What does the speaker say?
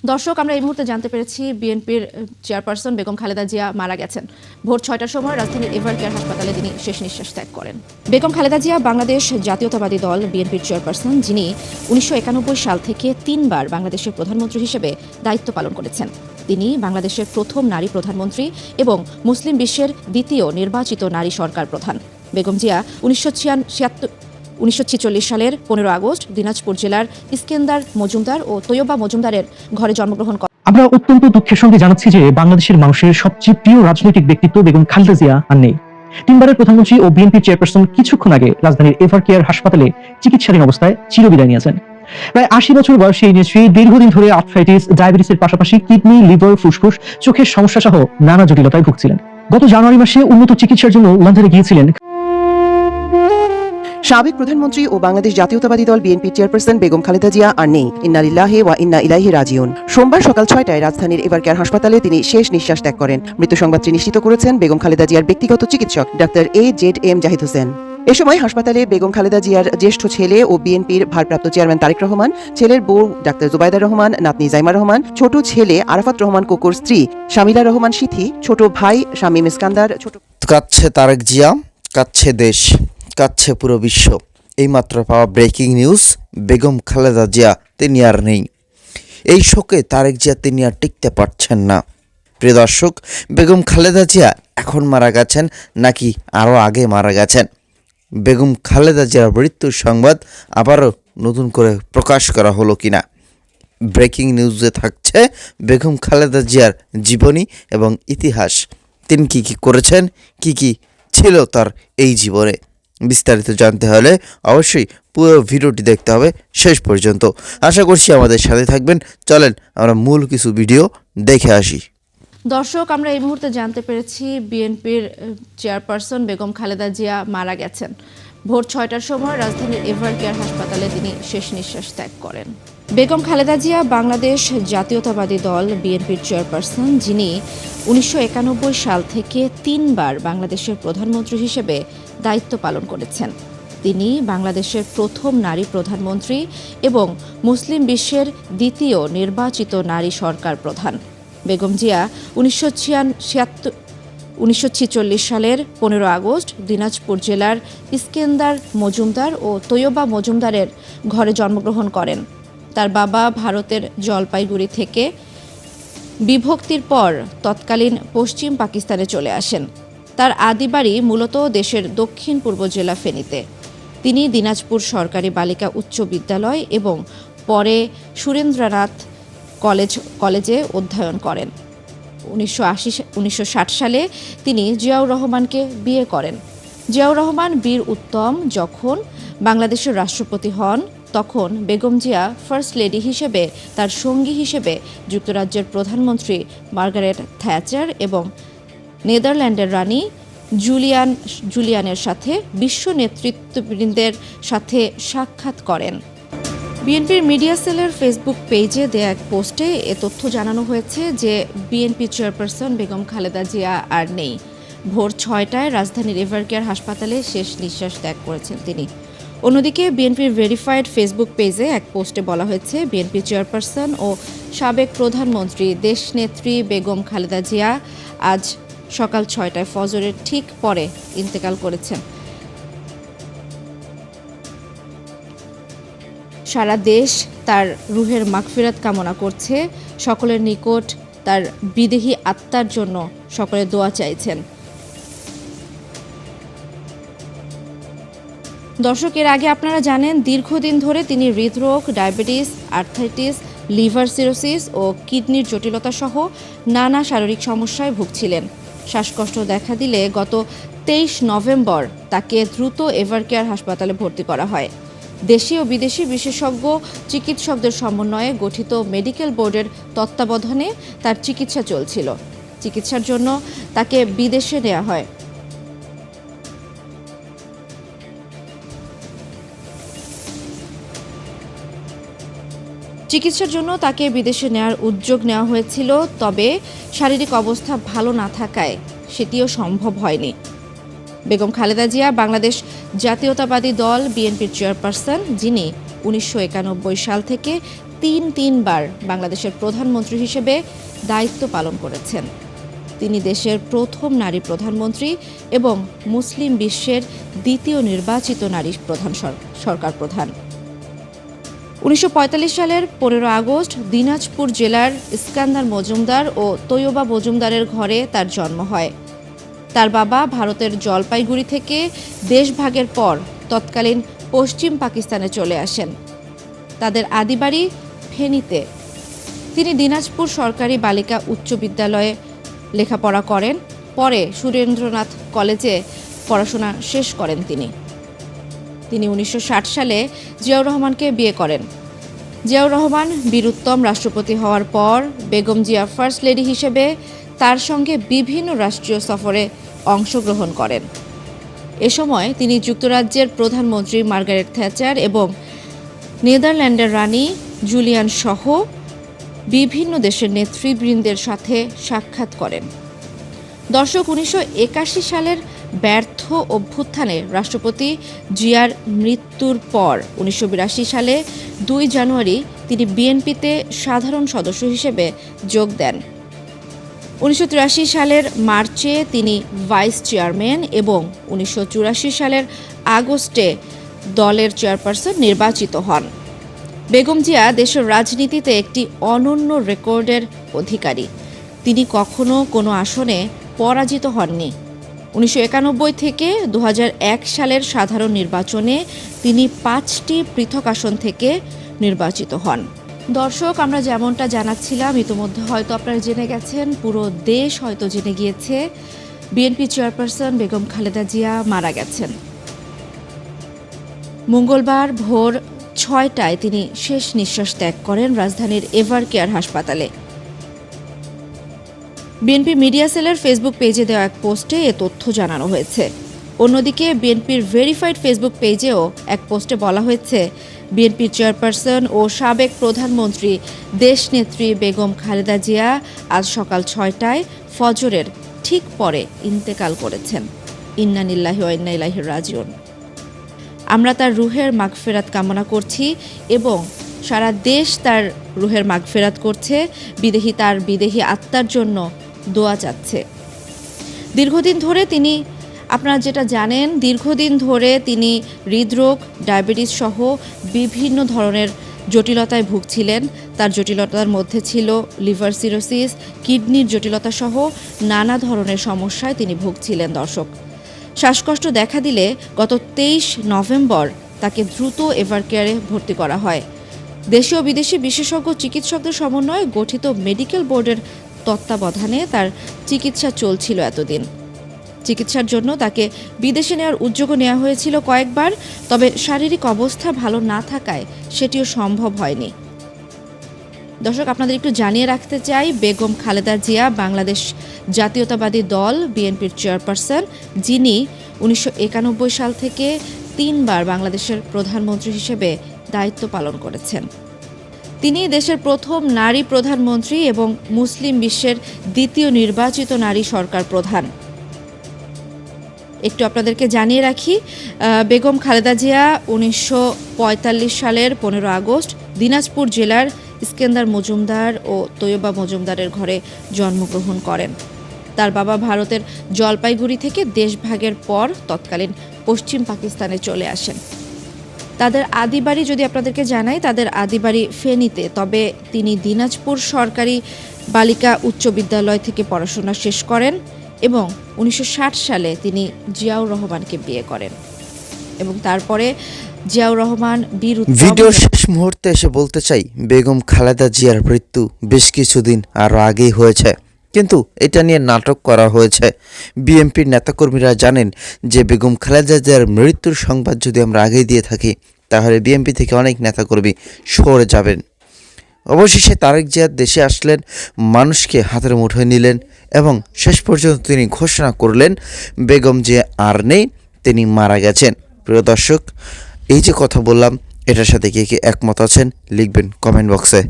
দর্শক, আমরা এই মুহূর্তে জানতে পেরেছি বিএনপির চেয়ারপারসন বেগম খালেদা জিয়া মারা গেছেন। ভোর ৬টার সময় রাজধানীর এভার কেয়ার হাসপাতালে তিনি শেষ নিঃশ্বাস ত্যাগ করেন। বেগম খালেদা জিয়া বাংলাদেশ জাতীয়তাবাদী দল বিএনপির চেয়ারপারসন, যিনি ১৯৯১ সাল থেকে ৩বার বাংলাদেশের প্রধানমন্ত্রী হিসেবে দায়িত্ব পালন করেছেন। তিনি বাংলাদেশের প্রথম নারী প্রধানমন্ত্রী এবং মুসলিম বিশ্বের দ্বিতীয় নির্বাচিত নারী সরকার প্রধান। বেগম জিয়া ১৯৪৬ সালের ১৫ আগস্ট দিনাজপুর জেলার ইস্কেন্দার মজুমদার ও তৈয়বা মজুমদারের ঘরে জন্মগ্রহণ করেন। আমরা অত্যন্ত দুঃখের সঙ্গে জানাচ্ছি যে বাংলাদেশের মানুষের সবচেয়ে প্রিয় রাজনৈতিক ব্যক্তিত্ব বেগম খালেদা জিয়া আর নেই। ৩বারের প্রধানমন্ত্রী ও বিএনপি চেয়ারপারসন কিছুক্ষণ আগে রাজধানীর এভার কেয়ার হাসপাতালে চিকিৎসাধীন অবস্থায় চিরবিদায় নিয়েছেন। প্রায় ৮০ বছর বয়সী এই নেত্রী দীর্ঘদিন ধরে আর্থ্রাইটিস, ডায়াবেটিসের পাশাপাশি কিডনি, লিভার, ফুসফুস, চোখের সমস্যা সহ নানা জটিলতায় ভুগছিলেন। গত জানুয়ারি মাসে উন্নত চিকিৎসার জন্য লন্ডনে গিয়েছিলেন। সাবেক প্রধানমন্ত্রী ও বাংলাদেশ জাতীয়তাবাদী দল বিএনপির চেয়ারপারসন বেগম খালেদা জিয়া আর নেই। ইন্না লিল্লাহি ওয়া ইন্না ইলাইহি রাজিউন। সোমবার সকাল ৬টায় রাজধানীর এভার কেয়ার হাসপাতালে তিনি শেষ নিঃশ্বাস ত্যাগ করেন। মৃত্যু সংবাদটি নিশ্চিত করেছেন বেগম খালেদা জিয়ার ব্যক্তিগত চিকিৎসক ডাক্তার AZM জাহিদ হোসেন। এ সময় হাসপাতালে বেগম খালেদা জিয়ার জ্যেষ্ঠ ছেলে ও বিএনপির ভারপ্রাপ্ত চেয়ারম্যান তারেক রহমান, ছেলের বউ ডাক্তার জুবাইদা রহমান, নাতনি জাইমা রহমান, ছোট ছেলে আরাফাত রহমান কোকুর স্ত্রী শামিলা রহমান সিথি, ছোট ভাই শামীম ইস্কান্দার। কাঁদছে তারেক জিয়া, কাঁদছে দেশ, কাঁদছে পুরো বিশ্ব। এইমাত্র পাওয়া ব্রেকিং নিউজ, বেগম খালেদা জিয়া তিনি আর নেই। এই শোকে তারেক জিয়া তিনি আর টিকতে পারছেন না। প্রিয় দর্শক, বেগম খালেদা জিয়া এখন মারা গেছেন নাকি আরও আগে মারা গেছেন? বেগম খালেদা জিয়ার মৃত্যুর সংবাদ আবারও নতুন করে প্রকাশ করা হলো কিনা? ব্রেকিং নিউজে থাকছে বেগম খালেদা জিয়ার জীবনী এবং ইতিহাস। তিনি কি কি করেছেন, কি কি ছিল তার এই জীবনে, বিস্তারিত জানতে হলে অবশ্যই পুরো ভিডিওটি দেখতে হবে শেষ পর্যন্ত। আশা করছি আমাদের সাথে থাকবেন। চলেন আমরা মূল কিছু ভিডিও দেখে আসি। দর্শক, আমরা এই মুহূর্তে জানতে পেরেছি বিএনপির চেয়ারপারসন বেগম খালেদা জিয়া মারা গেছেন। ভোর ৬টার সময় রাজধানীর এভার কেয়ার হাসপাতালে তিনি শেষ নিঃশ্বাস ত্যাগ করেন। বেগম খালেদা জিয়া বাংলাদেশ জাতীয়তাবাদী দল বিএনপির চেয়ারপারসন, যিনি ১৯৯১ সাল থেকে ৩বার বাংলাদেশের প্রধানমন্ত্রী হিসেবে দায়িত্ব পালন করেছেন। তিনি বাংলাদেশের প্রথম নারী প্রধানমন্ত্রী এবং মুসলিম বিশ্বের দ্বিতীয় নির্বাচিত নারী সরকার প্রধান। বেগম জিয়া ১৯৪৬ সালের ১৫ আগস্ট দিনাজপুর জেলার ইস্কেন্দার মজুমদার ও তৈয়বা মজুমদারের ঘরে জন্মগ্রহণ করেন। তার বাবা ভারতের জলপাইগুড়ি থেকে বিভক্তির পর তৎকালীন পশ্চিম পাকিস্তানে চলে আসেন। তার আদি বাড়ি মূলত দেশের দক্ষিণ পূর্ব জেলা ফেনীতে। তিনি দিনাজপুর সরকারি বালিকা উচ্চ বিদ্যালয় এবং পরে সুরেন্দ্রনাথ কলেজে অধ্যয়ন করেন। ১৯৬০ সালে তিনি জিয়াউর রহমানকে বিয়ে করেন। জিয়াউর রহমান বীর উত্তম যখন বাংলাদেশের রাষ্ট্রপতি হন, তখন বেগম জিয়া ফার্স্ট লেডি হিসেবে তার সঙ্গী হিসেবে যুক্তরাজ্যের প্রধানমন্ত্রী মার্গারেট থ্যাচার এবং নেদারল্যান্ডের রানী জুলিয়ানের সাথে বিশ্ব নেতৃত্ববৃন্দের সাথে সাক্ষাৎ করেন। বিএনপির মিডিয়া সেলের ফেসবুক পেজে দেয়া এক পোস্টে এ তথ্য জানানো হয়েছে যে বিএনপি চেয়ারপারসন বেগম খালেদা জিয়া আর নেই। ভোর ৬টায় রাজধানীর এভার কেয়ার হাসপাতালে শেষ নিঃশ্বাস ত্যাগ করেছেন তিনি। অন্যদিকে বিএনপির ভেরিফাইড ফেসবুক পেজে এক পোস্টে বলা হয়েছে, বিএনপি চেয়ারপারসন ও সাবেক প্রধানমন্ত্রী দেশনেত্রী বেগম খালেদা জিয়া আজ সকাল ৬টায় ফজরের ঠিক পরে ইন্তেকাল করেছেন। সারা দেশ তার রুহের মাগফিরাত কামনা করছে। সকলের নিকট তার বিদেহী আত্মার জন্য সকলে দোয়া চাইছেন। দর্শক, এর আগে আপনারা জানেন দীর্ঘদিন ধরে তিনি হৃদরোগ, ডায়াবেটিস, আর্থ্রাইটিস, লিভার সিরোসিস ও কিডনির জটিলতা সহ নানা শারীরিক সমস্যায় ভুগছিলেন। শ্বাসকষ্ট দেখা দিলে গত ২৩ নভেম্বর তাকে দ্রুত এভার কেয়ার হাসপাতালে ভর্তি করা হয়। দেশি ও বিদেশি বিশেষজ্ঞ চিকিৎসকদের সমন্বয়ে গঠিত মেডিকেল বোর্ডের তত্ত্বাবধানে তার চিকিৎসা চলছিল। চিকিৎসার জন্য তাকে বিদেশে নেওয়া হয়। চিকিৎসার জন্য তাকে বিদেশে নেওয়ার উদ্যোগ নেওয়া হয়েছিল, তবে শারীরিক অবস্থা ভালো না থাকায় সেটিও সম্ভব হয়নি। বেগম খালেদা জিয়া বাংলাদেশ জাতীয়তাবাদী দল বিএনপির চেয়ারপারসন, যিনি ১৯৯১ সাল থেকে তিনবার বাংলাদেশের প্রধানমন্ত্রী হিসেবে দায়িত্ব পালন করেছেন। তিনি দেশের প্রথম নারী প্রধানমন্ত্রী এবং মুসলিম বিশ্বের দ্বিতীয় নির্বাচিত নারী সরকার প্রধান। 1945 সালের 15 আগস্ট দিনাজপুর জেলার ইস্কান্দার মজুমদার ও তৈয়বা মজুমদারের ঘরে তার জন্ম হয়। তার বাবা ভারতের জলপাইগুড়ি থেকে দেশভাগের পর তৎকালীন পশ্চিম পাকিস্তানে চলে আসেন। তাদের আদিবাড়ি ফেনীতে। তিনি দিনাজপুর সরকারি বালিকা উচ্চ বিদ্যালয়ে লেখাপড়া করেন। পরে সুরেন্দ্রনাথ কলেজে পড়াশোনা শেষ করেন তিনি। 1960 সালে জিয়াউর রহমানকে বিয়ে করেন। জিয়াউর রহমান বীরুত্তম রাষ্ট্রপতি হওয়ার পর বেগম জিয়া ফার্স্ট লেডি হিসেবে তার সঙ্গে বিভিন্ন রাষ্ট্রীয় সফরে অংশগ্রহণ করেন। এ সময় তিনি যুক্তরাজ্যের প্রধানমন্ত্রী মার্গারেট থ্যাচার এবং নেদারল্যান্ডের রানী জুলিয়ান সহ বিভিন্ন দেশের নেতৃবৃন্দের সাথে সাক্ষাৎ করেন। দর্শক, 1981 সালের ব্যর্থ অভ্যুত্থানে রাষ্ট্রপতি জিয়ার মৃত্যুর পর 1982 সালে 2 জানুয়ারি তিনি বিএনপিতে সাধারণ সদস্য হিসেবে যোগ দেন। 1983 সালের মার্চে তিনি ভাইস চেয়ারম্যান এবং 1984 সালের আগস্টে দলের চেয়ারপারসন নির্বাচিত হন। বেগম জিয়া দেশের রাজনীতিতে একটি অনন্য রেকর্ডের অধিকারী। তিনি কখনো কোনো আসনে পরাজিত হননি। 1991 থেকে 2001 সালের সাধারণ নির্বাচনে তিনি 5টি পৃথক আসন থেকে নির্বাচিত হন। দর্শক, আমরা যেমনটা জানাচ্ছিলাম, ইতিমধ্যে হয়তো আপনারা জেনে গেছেন, পুরো দেশ হয়তো জেনে গিয়েছে, বিএনপি চেয়ারপারসন বেগম খালেদা জিয়া মারা গেছেন। মঙ্গলবার ভোর 6টায় তিনি শেষ নিঃশ্বাস ত্যাগ করেন রাজধানীর এভার কেয়ার হাসপাতালে। বিএনপি মিডিয়া সেলের ফেসবুক পেজে দেওয়া এক পোস্টে এ তথ্য জানানো হয়েছে। অন্যদিকে বিএনপির ভেরিফাইড ফেসবুক পেজেও এক পোস্টে বলা হয়েছে, বিএনপির চেয়ারপারসন ও সাবেক প্রধানমন্ত্রী দেশনেত্রী বেগম খালেদা জিয়া আজ সকাল 6টায় ফজরের ঠিক পরে ইন্তেকাল করেছেন। ইন্না লিল্লাহি ওয়া ইন্না ইলাইহি রাজিউন। আমরা তার রুহের মাগফিরাত কামনা করছি এবং সারা দেশ তার রুহের মাগফিরাত করছে। তার বিদেহী আত্মার জন্য দোয়া চাচ্ছে। দীর্ঘদিন ধরে তিনি, আপনারা যেটা জানেন, দীর্ঘদিন ধরে তিনি হৃদরোগ, ডায়াবেটিস সহ বিভিন্ন ধরনের জটিলতায় ভুগছিলেন। তার জটিলতার মধ্যে ছিল লিভার সিরোসিস, কিডনির জটিলতা সহ নানা ধরনের সমস্যায় তিনি ভুগছিলেন। দর্শক, শ্বাসকষ্ট দেখা দিলে গত 23 নভেম্বর তাকে দ্রুত এভারকেয়ারে ভর্তি করা হয়। দেশীয় ও বিদেশি বিশেষজ্ঞ চিকিৎসকদের সমন্বয়ে গঠিত মেডিকেল বোর্ডের তত্ত্বাবধানে তার চিকিৎসা চলছিল এতদিন। চিকিৎসার জন্য তাকে বিদেশে নেওয়ার উদ্যোগও নেওয়া হয়েছিল কয়েকবার, তবে শারীরিক অবস্থা ভালো না থাকায় সেটিও সম্ভব হয়নি। দর্শক, আপনাদের একটু জানিয়ে রাখতে চাই, বেগম খালেদা জিয়া বাংলাদেশ জাতীয়তাবাদী দল বিএনপির চেয়ারপারসন, যিনি 1991 সাল থেকে 3বার বাংলাদেশের প্রধানমন্ত্রী হিসেবে দায়িত্ব পালন করেছেন। তিনি দেশের প্রথম নারী প্রধানমন্ত্রী এবং মুসলিম বিশ্বের দ্বিতীয় নির্বাচিত নারী সরকার প্রধান। একটু আপনাদেরকে জানিয়ে রাখি, বেগম খালেদা জিয়া 1945 সালের 15 আগস্ট দিনাজপুর জেলার ইস্কান্দার মজুমদার ও তৈয়বা মজুমদারের ঘরে জন্মগ্রহণ করেন। তার বাবা ভারতের জলপাইগুড়ি থেকে দেশভাগের পর তৎকালীন পশ্চিম পাকিস্তানে চলে আসেন। তাদের আদিবাড়ি যদি আপনাদেরকে জানাই, তাদের আদিবাড়ি ফেনীতে। তবে তিনি দিনাজপুর সরকারি বালিকা উচ্চ বিদ্যালয় থেকে পড়াশোনা শেষ করেন এবং 1960 সালে তিনি জিয়াউর রহমানকে বিয়ে করেন এবং তারপরে জিয়াউর রহমান ভিডিওর শেষ মুহূর্তে এসে বলতে চাই, বেগম খালেদা জিয়ার মৃত্যু বেশ কিছুদিন আরও আগেই হয়েছে, কিন্তু এটা নিয়ে নাটক করা হয়েছে। বিএনপির নেতাকর্মীরা জানেন যে বেগম খালেদা জিয়ার মৃত্যুর সংবাদ যদি আমরা আগেই দিয়ে থাকি, তাহলে বিএনপি থেকে অনেক নেতাকর্মী সরে যাবেন। অবশেষে তারেক জিয়া দেশে আসলেন, মানুষকে হাতের মুঠোয় নিলেন এবং শেষ পর্যন্ত তিনি ঘোষণা করলেন বেগম জিয়া আর নেই, তিনি মারা গেছেন। প্রিয় দর্শক, এই যে কথা বললাম, এটার সাথে কে কে একমত আছেন লিখবেন কমেন্ট বক্সে।